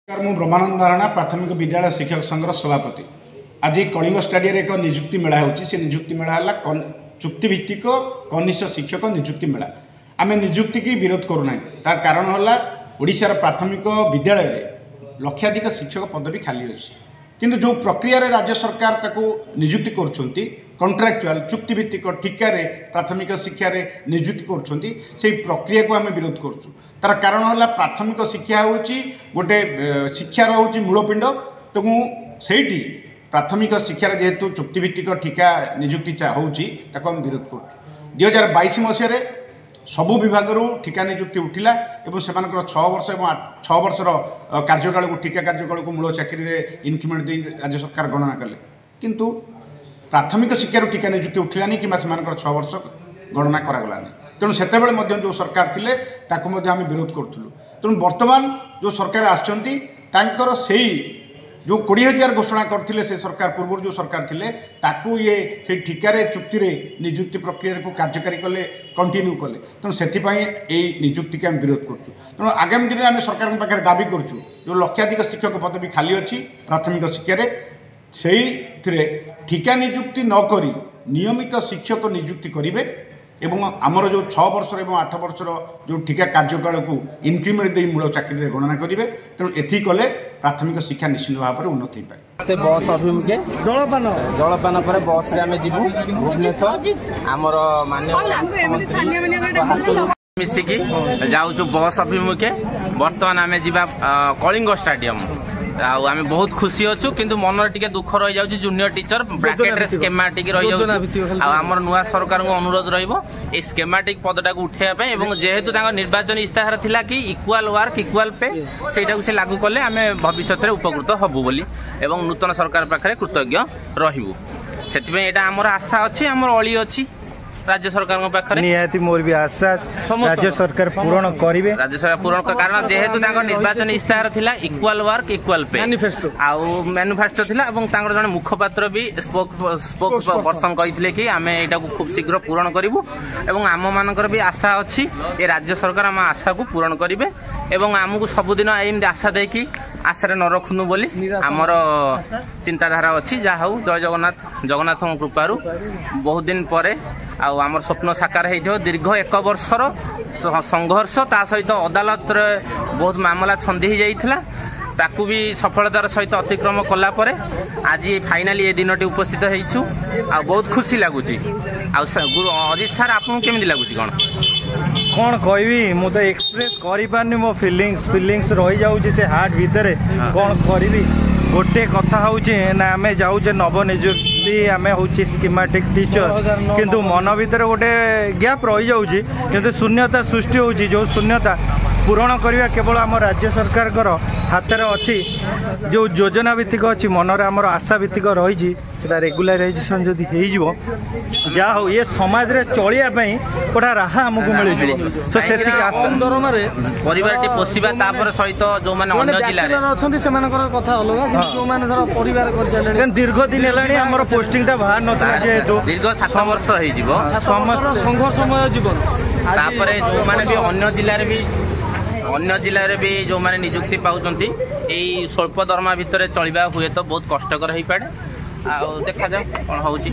ମୁଁ ବ୍ରହ୍ମାନନ୍ଦ ଧାରଣା ପ୍ରାଥମିକ ବିଦ୍ୟାଳୟ ଶିକ୍ଷକ ସଂଘର ସଭାପତି। ଆଜି କଳିଙ୍ଗ ଷ୍ଟାଡିୟମରେ ଏକ ନିଯୁକ୍ତି ମେଳା ହେଉଛି। ସେ ନିଯୁକ୍ତି ମେଳା ହେଲା ଚୁକ୍ତିଭିତ୍ତିକ କନିଷ୍ଠ ଶିକ୍ଷକ ନିଯୁକ୍ତି ମେଳା। ଆମେ ନିଯୁକ୍ତି କି ବିରୋଧ କରୁନା। ତାର କାରଣ ହେଲା ଓଡ଼ିଶାର ପ୍ରାଥମିକ ବିଦ୍ୟାଳୟରେ ଲକ୍ଷାଧିକ ଶିକ୍ଷକ ପଦବୀ ଖାଲି ଅଛି, କିନ୍ତୁ ଯେଉଁ ପ୍ରକ୍ରିୟାରେ ରାଜ୍ୟ ସରକାର ତାକୁ ନିଯୁକ୍ତି କରୁଛନ୍ତି କଣ୍ଟ୍ରାକ୍ଚୁଆଲ ଚୁକ୍ତିଭିତ୍ତିକ ଠିକାରେ ପ୍ରାଥମିକ ଶିକ୍ଷାରେ ନିଯୁକ୍ତି କରୁଛନ୍ତି, ସେହି ପ୍ରକ୍ରିୟାକୁ ଆମେ ବିରୋଧ କରୁଛୁ। ତାର କାରଣ ହେଲା ପ୍ରାଥମିକ ଶିକ୍ଷା ହେଉଛି ଗୋଟେ ଶିକ୍ଷାର ହେଉଛି ମୂଳପିଣ୍ଡ। ତେଣୁ ସେଇଠି ପ୍ରାଥମିକ ଶିକ୍ଷାରେ ଯେହେତୁ ଚୁକ୍ତିଭିତ୍ତିକ ଠିକା ନିଯୁକ୍ତି ହେଉଛି ତାକୁ ଆମେ ବିରୋଧ କରୁଛୁ। 2022 ମସିହାରେ ସବୁ ବିଭାଗରୁ ଠିକା ନିଯୁକ୍ତି ଉଠିଲା ଏବଂ ସେମାନଙ୍କର 6 ବର୍ଷ ଏବଂ 6 ବର୍ଷର କାର୍ଯ୍ୟକାଳକୁ ଠିକା କାର୍ଯ୍ୟକାଳକୁ ମୂଳ ଚାକିରିରେ ଇନକ୍ରିମେଣ୍ଟ ଦେଇ ରାଜ୍ୟ ସରକାର ଗଣନା କଲେ, କିନ୍ତୁ ପ୍ରାଥମିକ ଶିକ୍ଷାରୁ ଠିକା ନିଯୁକ୍ତି ଉଠିଲାନି କିମ୍ବା ସେମାନଙ୍କର 6 ବର୍ଷ ଗଣନା କରାଗଲାନି। ତେଣୁ ସେତେବେଳେ ମଧ୍ୟ ଯେଉଁ ସରକାର ଥିଲେ ତାକୁ ମଧ୍ୟ ଆମେ ବିରୋଧ କରୁଥିଲୁ। ତେଣୁ ବର୍ତ୍ତମାନ ଯେଉଁ ସରକାର ଆସିଛନ୍ତି ତାଙ୍କର ସେଇ ଯେଉଁ 20,000 ଘୋଷଣା କରିଥିଲେ ସେ ସରକାର ପୂର୍ବରୁ ଯେଉଁ ସରକାର ଥିଲେ ତାକୁ ସେଇ ଠିକାରେ ଚୁକ୍ତିରେ ନିଯୁକ୍ତି ପ୍ରକ୍ରିୟାକୁ କାର୍ଯ୍ୟକାରୀ କଲେ, କଣ୍ଟିନ୍ୟୁ କଲେ। ତେଣୁ ସେଥିପାଇଁ ଏଇ ନିଯୁକ୍ତିକୁ ଆମେ ବିରୋଧ କରୁଛୁ। ତେଣୁ ଆଗାମୀ ଦିନରେ ଆମେ ସରକାରଙ୍କ ପାଖରେ ଦାବି କରୁଛୁ ଯେଉଁ ଲକ୍ଷାଧିକ ଶିକ୍ଷକ ପଦବୀ ଖାଲି ଅଛି ପ୍ରାଥମିକ ଶିକ୍ଷାରେ ସେଇଥିରେ ଠିକା ନିଯୁକ୍ତି ନ କରି ନିୟମିତ ଶିକ୍ଷକ ନିଯୁକ୍ତି କରିବେ ଏବଂ ଆମର ଯେଉଁ 6 ବର୍ଷର ଏବଂ 8 ବର୍ଷର ଯେଉଁ ଠିକା କାର୍ଯ୍ୟକାଳକୁ ଇନକ୍ରିମେଣ୍ଟ ଦେଇ ମୂଳ ଚାକିରିରେ ଗଣନା କରିବେ। ତେଣୁ ଏଥି କଲେ ପ୍ରାଥମିକ ଶିକ୍ଷା ନିଶ୍ଚିତ ଭାବରେ ଉନ୍ନତି ହୋଇପାରେ। ବସ୍ ଅଭିମୁଖେ ଜଳପାନ ପରେ ବସ୍ରେ ଆମେ ଯିବୁ ଭୁବନେଶ୍ୱର। ଆମର ମିଶିକି ଯାଉଛୁ ବସ୍ ଅଭିମୁଖେ। ବର୍ତ୍ତମାନ ଆମେ ଯିବା କଳିଙ୍ଗ ଷ୍ଟାଡିୟମ। ଆଉ ଆମେ ବହୁତ ଖୁସି ଅଛୁ, କିନ୍ତୁ ମନରେ ଟିକେ ଦୁଃଖ ରହିଯାଉଛି ଜୁନିୟର ଟିଚର ବ୍ରାକେଟରେ ସ୍କେମାଟିକ ରହିଯାଉଛି। ଆଉ ଆମର ନୂଆ ସରକାରଙ୍କୁ ଅନୁରୋଧ ରହିବ এই স্কেমাটিক পদটাকে উঠাইবা ପାଇଁ এবং যেহেতু তাଙ୍କ নির্বাচনী ইস্তাহার ଥିଲା কি ইকুয়াল ওয়ার্ক ইকুয়াল পে সেইটাକୁ ସେ লাগু কলে ଆମେ ভবিষ্যତରେ উপকৃত হবু বলি এবং নূতন সরকার পাখে কৃতজ্ঞ রহিবু। সেটিপাই এটা আমার আশা ଅଛି, আমার অলি ଅଛି राज्य सरकार पाखे। निहाती मोर भी आशा राज्य सरकार पूर्ण करेंगे। राज्य सरकार पूर्ण कारण जेहेतु निर्वाचन इस्ताहार थिला इक्वाल वर्क इक्वाल पे मैनिफेस्टो थिला এবং তাঙ্গর জনে মুখপাত্র भी স্পোक पर्सन কইଥିଲେ कि आमे एटा को खूब शीघ्र पूर्ण करिवु এবং आम मानकर भी आशा अछि ए राज्य सरकार आम आशा को पूर्ण करिवे এবং आमको सबुदिन एमती आशा देकी आशा न रखुनु बोली आमर चिंताधारा अच्छी। जहा हूँ जय जगन्नाथ जगन्नाथ कृपारू बहुत दिन पर आमर स्वप्न साकार हो दीर्घ 1 वर्षर संघर्ष ता सहित अदालत बहुत मामला छंदी हो जाइथिला ताकू भी सफलतार सहित अतिक्रम कला परे आज फाइनाली ए दिन उपस्थित होइछु आ बहुत खुशी लगुच। अजित सर आपको केमिति लगुच कौन कहबी मु तो एक्सप्रेस करि पारनी मो फीलिंग्स रही जाउची से हार्ट भीतर कौन करबी। गोटे कथा होउची ना आमे जाउचे नवनियुक्ति आमे होउची स्कीमेटिक टीचर किंतु मन भीतर गोटे गैप रही जाउची किंतु शून्यता सृष्टि होउची। जो शून्यता पूरण करवा केवल आम राज्य सरकार हाथ में अच्छी जो योजना भित्तिक अच्छी मनरे आमर आशा भित्तिक रही रेगुलाराइजेशन जदि हो जा हो ये समाज रे चलिया गोटा राहा आमको मिल तो से दरमा परिवार पोषा तापर सहित जो माने अन्य जिल्ला रे अछंती सेमानकर कथा अलग कि जो माने धर परिवार कर साले दीर्घ दिन हेलाणी हमर पोस्टिंग ता बाहर नता जेहेतु दीर्घ 7 वर्ष हे जीवो समस्त संघर्षमय जीवन तापर जो माने भी अन्य जिले में भी जो माने नियुक्ति पाउचंती एई स्वल्प दरमा भितर चलिबा हुए तो बहुत कष्टकर हो पाए। देखा जाओ कौन होउची।